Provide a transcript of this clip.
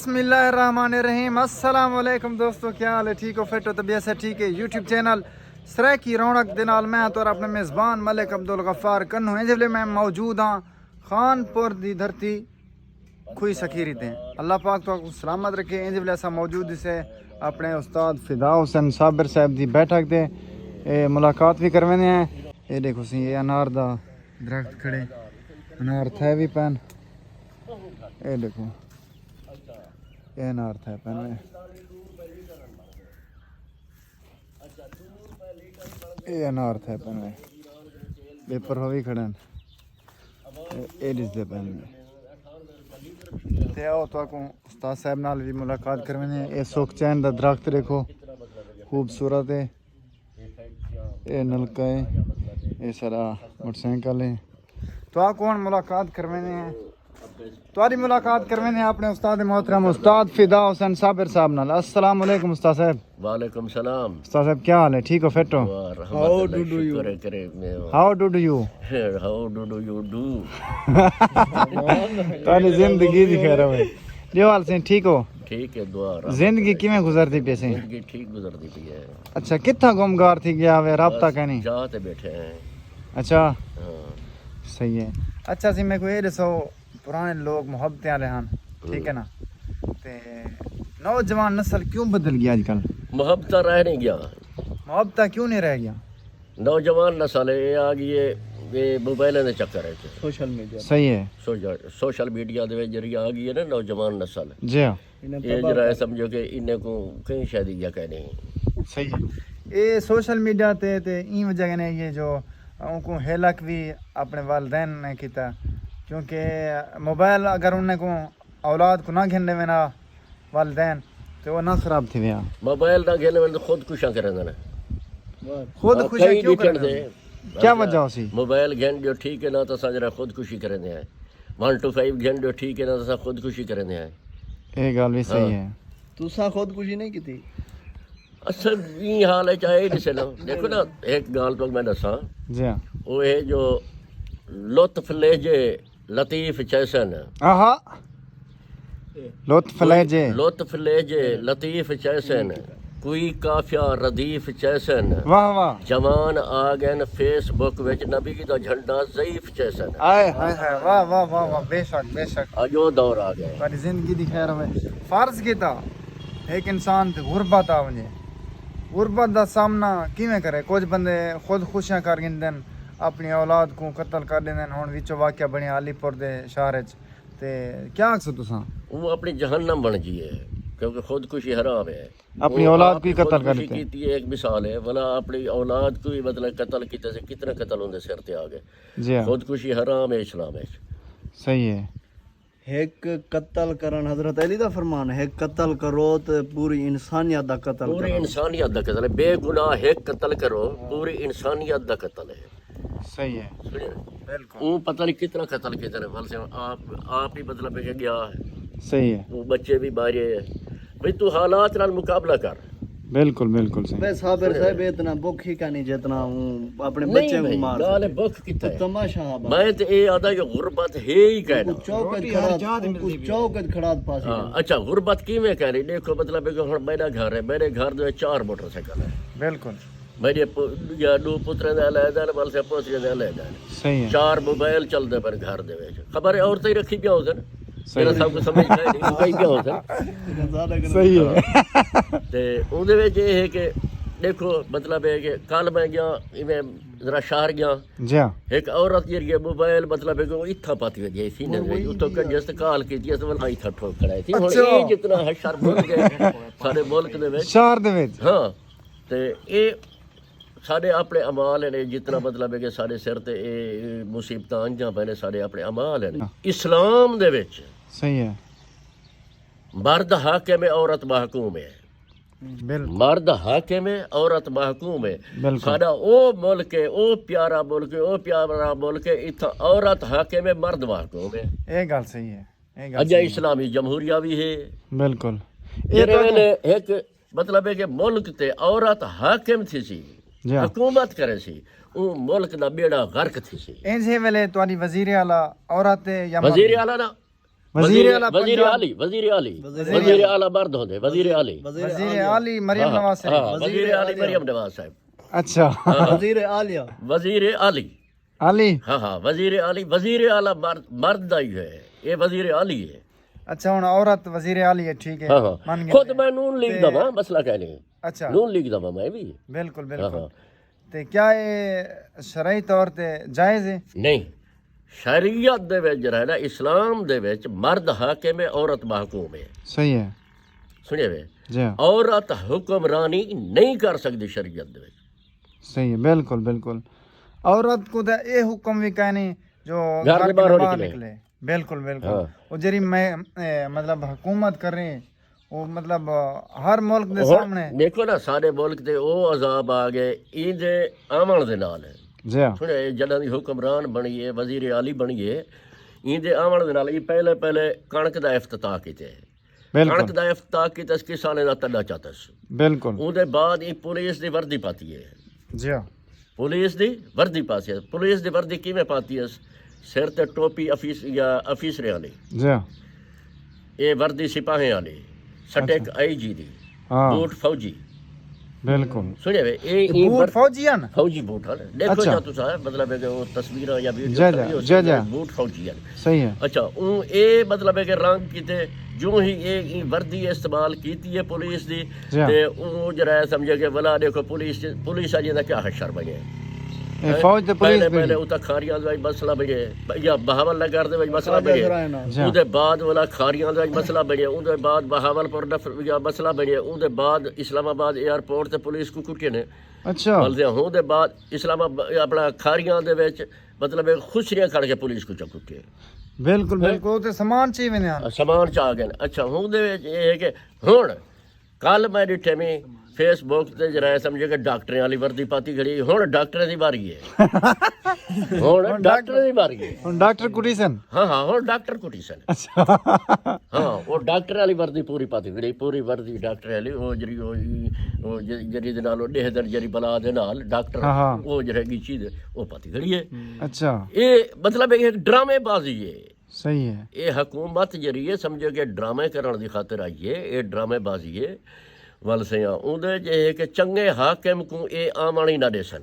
बिस्मिल्लाहिर्रहमानिर्रहीम। अस्सलाम वालेकुम दोस्तों, क्या हाल है? ठीक हो? फिट हो? तबीयत से ठीक है? यूट्यूब चैनल सराय की रौनक दे नाल मैं तो अपने मेज़बान मलिक अब्दुल गफ्फार कन्नू हैं जिसले मैं मौजूद हाँ खानपुर दी धरती खुई सखीरी ते। अल्लाह पाक तो सलामत रखे। इंज वेले असा मौजूद से अपने उस्ताद फिदा हुसैन साबिर साहब दी बैठक ते मुलाकात भी करवाने हैं। ये देखो सी ये अनार दा दरख्त खड़े अनार थे भी पैन। ये देखो ये अनार थे पैन में ये अनार थे पैन में पेपर हो भी खड़े ये डिसदे पैन में ते आओ तो उस्ताद साहब नाल भी मुलाकात करवाने। ये सुख चैन दा दरख्त देखो खूबसूरत है। ये नलका है, ये सारा मोटरसाइकिल है। तो आप कौन मुलाकात करवाने हैं? तुम्हारी मुलाकात करवाने अपने उस्ताद मोहतरम उस्ताद फिदा हुसैन साबिर साहब नाल। अस्सलाम वालेकुम उस्ताद साहब। वालेकुम सलाम। उस्ताद साहब क्या हाल है? ठीक हो? फिट हो? How do you how do you how do you do ताली जिंदगी दी खैर है जो हाल से ठीक हो? ठीक है दुआ जिंदगी किवें गुजरती पे से? जिंदगी ठीक गुजरती पई है। अच्छा कितना गुमगार थी गया वे राब्ता कहनी? जाते बैठे हैं। अच्छा हाँ। सही है। अच्छा सी मेरे को ये दसो पुराने लोग मुहब्बतें वाले हैं ठीक है ना ते नौजवान नस्ल क्यों बदल गया आजकल? मोहब्बत रह नहीं गया, मुहब्बत क्यों नहीं रह गया? नौजवान नस्ल ये आ गई है ये मोबाइल के चक्कर है सोशल मीडिया सही है। सोशल मीडिया के जरिए आ गई है ना नौजवान नस्ल। जी हाँ ये जरा समझो कि इन्हें को कहीं शादी क्या कहने सही है। ये सोशल मीडिया ते ई वजह ने ये जो उनको हेलक भी अपने वालदैन ने किया क्योंकि मोबाइल अगर उन्हें को औलाद को ना घेने में ना वालदैन तो वो ना खराब थी वहाँ मोबाइल ना घेने में तो खुद कुशा करें ना खुद खुशी क्यों करते? क्या वजह सी? मोबाइल घेन जो ठीक है ना तो जरा खुदकुशी करें हैं 125 घेन जो ठीक है ना तो खुदकुशी करें हैं। ये गल भी सही है। तुसा खुदकुशी नहीं की थी? असल ये हाल है चाहे जिसे ना देखो ना एक गाल तो मैं दसा जी हाँ वो है जो लुत्फ लेजे लतीफ चैसन आहा लुत्फ लेजे लुत्फ लेजे लतीफ चैसन कोई काफिया रदीफ चैसन वाह वाह जवान आ गए फेसबुक विच नबी दा झंडा ज़ईफ चैसन आए हाय हाय वाह वाह वाह वाह बेशक बेशक अजो दौर आ गए। पर जिंदगी दी खैर में फर्ज कीता एक इंसान ते गुरबत आ वने गुरबत दा सामना किवें करे? कुछ बंदे खुद खुशियां कर गिनदे अपनी औलाद को कत्ल कर देंदे। हुण विच वाकया बणिया अलीपुर दे शहर च ते क्या आखसो तुसां? वो अपनी जहन्नम बन गई है क्योंकि खुदकुशी हराम है। अपनी औलाद को ही कत्ल कर देते हैं। की एक मिसाल है वला अपनी औलाद को ही मतलब कत्ल किते से कितने कत्ल होंदे सिर ते आ गए। जी हाँ खुदकुशी हराम है इस्लाम में। सही है। एक कत्ल करन हजरत अली दा फरमान है कत्ल करो तो पूरी इंसानियत दा कत्ल करो। पूरी इंसानियत दा कत्ल है बेगुनाह एक कत्ल करो पूरी इंसानियत दा कत्ल है। सही है बिल्कुल। वो पता नहीं कितना कत्ल कितने बल से आप ही मतलब है कि गया है। सही है वो बच्चे भी मारे हैं भाई तू हालात नाल मुकाबला कर। बिल्कुल बिल्कुल सही। मैं साबिर साहब इतना भुख ही का नहीं जितना हूं अपने नहीं बच्चे भाई, को मार गाल भुख कितना है? तमाशा मैं तो ये आदा जो गुरबत है ही कहना। चौकत खड़ा पास हाँ अच्छा गुरबत किवें कह रही देखो मतलब है कि हुण मेरा घर है मेरे घर दे 4 मोटरसाइकिल है बिल्कुल मेरे या 2 पुत्रे दे अलहदा ने बल से पोतरे दे अलहदा ने सही है 4 मोबाइल चलदे पर घर दे विच खबर है औरतें ही रखी पिया होसन मेरा सब कुछ समझ नहीं कई पिया होसन सही है ते उहदे विच ये है कि देखो मतलब है कि कल मैं गया इवें जरा शहर गया जी हाँ एक औरत जरिए मोबाइल मतलब है कि वो इत्था पाती हुई थी सीने में उतो कंजस्त काल की थी असल आई था ठोक खड़ा थी हुन ये जितना है शर बोल गए सारे मुल्क दे विच शहर दे विच हाँ ते ये साढ़े अपने अमाल ने जितना मतलब है कि साढ़े सिर ते ये मुसीबत आंजा पैने साढ़े अपने अमाल ने। इस्लाम दे विच सही है मर्द हाकिम है औरत महकूम है। बिल्कुल मर्द हाकिम है औरत महकूम है। बिल्कुल साडा ओ मुल्क है ओ प्यारा मुल्क है ओ प्यारा मुल्क है इत्था औरत हाकिम है मर्द महकूम है। ये गल सही है ये गल अजा इस्लामी जमहूरिया भी है बिल्कुल। जेरे वेले एक मतलब है कि मुल्क ते औरत हाकिम थी सी जी हाँ हुकूमत करे सी वो मुल्क दा बेड़ा गर्क थी सी। इंजे वेले तुम्हारी वजीर आला औरत है या वजीर आला ना वजीर आला वजीर आली वजीर आला मर्द होंदे वजीर आली वजीर आली मरियम नवाज साहब हाँ वजीर आली मरियम नवाज साहब अच्छा वजीर आलिया वजीर आली आली हाँ वजीर आला मर्द ही है ये वजीर आली है अच्छा हुन औरत वजीर आली है ठीक है हाँ मान गए खुद मैं नून लीग दा वां मसला कहने अच्छा नून लीग दा वां मैं भी बिल्कुल बिल्कुल ते क्या ये शरई तौर ते जायज है नहीं शरीयत दे विच जेह्ड़ा है ना इस्लाम दे विच मर्द हाकिम है औरत महकूम है सही है सुनिए वे जी हाँ औरत हुक्मरानी नहीं कर सकती शरीयत दे विच सही है बिल्कुल बिल्कुल औरत को तो ये हुक्म भी कहनी जो घर के के बाहर बाहर निकले। निकले बिल्कुल बिल्कुल हाँ। वो जरी मैं मतलब हुकूमत कर रही वो मतलब हर मुल्क के हुण सामने देखो ना सारे मुल्क ते ओ अजाब आ गए इंदे आमण दे नाल है जी हाँ सुने जॾां दी हुक्मरान बनी है वजीर आली बनी है इंदे आमण दे नाल ये पहले कणक दा इफ्तिताह कीते कणक बिल्कुल दा इफ्तिताह कीते किसाने दा तन्ना चातस बिल्कुल ਉਹਦੇ ਬਾਅਦ ਇਹ ਪੁਲਿਸ ਦੀ ਵਰਦੀ ਪਾਤੀ ਹੈ जी हाँ ਪੁਲਿਸ ਦੀ ਵਰਦੀ ਪਾਤੀ ਹੈ ਪੁਲਿਸ ਦੀ ਵਰਦੀ ਕਿਵੇਂ ਪਾਤੀ ਹੈ ਸਿਰ ਤੇ ਟੋਪੀ ਅਫੀਸਰਾਂ ਵਾਲੀ जी हाँ ਇਹ ਵਰਦੀ ਸਿਪਾਹੀਆਂ ਵਾਲੀ ਸਟੇਕ ਆਈਜੀ ਦੀ हाँ ਬੂਟ ਫੌਜੀ बिल्कुल ਸੁਣਿਆ ਵੇ ਇਹ बूट फौजियन फौजी बूट है देखो अच्छा। जा तुसा मतलब है कि वो तस्वीर या जा वीडियो जा जा बूट फौजी है सही है अच्छा ये मतलब है कि रंग किते जो ही ये वर्दी इस्तेमाल कीती है पुलिस दी जी हाँ। ते वो जरा समझे कि वला देखो पुलिस अजे दा क्या हशर बने ये फौज ते पुलिस पहले भी उता खारियां दा मसला बने या बहावल नगर दे विच मसला बने जी हाँ ਉਹਦੇ ਬਾਅਦ ਵਾਲਾ ਖਾਰੀਆਂ ਦਾ ਮਸਲਾ ਬਣਿਆ ਉਹਦੇ ਬਾਅਦ ਬਹਾਵਲਪੁਰ ਦਾ ਮਸਲਾ ਬਣਿਆ ਉਹਦੇ ਬਾਅਦ ਇਸਲਾਮਾਬਾਦ 에ਅਰਪੋਰਟ ਤੇ ਪੁਲਿਸ ਕੋ ਕੁੱਟੇ ਨੇ अच्छा ਬਲਦੇ ਉਹਦੇ ਬਾਅਦ ਇਸਲਾਮਾਬਾਦ ਆਪਣਾ ਖਾਰੀਆਂ ਦੇ ਵਿੱਚ ਮਤਲਬ ਖੁਸ਼ਰੀਆਂ ਖੜ ਕੇ ਪੁਲਿਸ ਕੋ ਚੱਕੁੱਟੇ बिल्कुल बिल्कुल ते सामान चाहिए ने ਸਮਾਨ ਚ ਆ ਗਏ ਨੇ। ਅੱਛਾ ਉਹਦੇ ਵਿੱਚ ਇਹ ਹੈ ਕਿ ਹੁਣ ਕੱਲ ਮੈਂ ਡਿੱਠੇ ਮੈਂ ਫੇਸਬੁੱਕ ਤੇ ਜਰਾ ਸਮਝੇ ਕਿ ਡਾਕਟਰਾਂ ਵਾਲੀ ਵਰਦੀ ਪਾਤੀ ਖੜੀ ਹੁਣ ਡਾਕਟਰਾਂ ਦੀ ਵਾਰੀ ਹੈ ਹੁਣ ਡਾਕਟਰਾਂ ਦੀ ਵਾਰੀ ਹੈ हुन डॉक्टर कुटीसन ਹਾਂ ਹੁਣ ਡਾਕਟਰ ਕੁੱਟੀ ਸਨ अच्छा ਹਾਂ ਉਹ ਡਾਕਟਰ ਵਾਲੀ ਵਰਦੀ ਪੂਰੀ ਪਾਤੀ ਖੜੀ ਪੂਰੀ ਵਰਦੀ ਡਾਕਟਰ ਵਾਲੀ ਉਹ ਜਿਹੜੀ ਦੇ ਨਾਲ ਉਹ ਡੇਹਦਰ ਜਿਹੜੀ ਬਲਾ ਦੇ ਨਾਲ ਡਾਕਟਰ ਹਾਂ, ਹਾਂ। ਉਹ ਜਿਹੜੀ ਚੀਜ਼ ਉਹ ਪਾਤੀ ਖੜੀ ਹੈ अच्छा ਇਹ ਮਤਲਬ ਇੱਕ ਡਰਾਮੇਬਾਜ਼ੀ ਹੈ सही है ਇਹ ਹਕੂਮਤ ਜਿਹੜੀ ਹੈ ਸਮਝੋ ਕਿ ਡਰਾਮੇ ਕਰਨ ਦੀ ਖਾਤਰ ਆਈ ਹੈ ਇਹ ਡਰਾਮੇਬਾਜ਼ੀ ਹੈ ਵੱਲ ਸਿਆ ਉਹਦੇ ਜੇ ਕਿ ਚੰਗੇ ਹਾਕਿਮ ਨੂੰ ਇਹ ਆਮਣੀ ਨਾ ਦੇਸਨ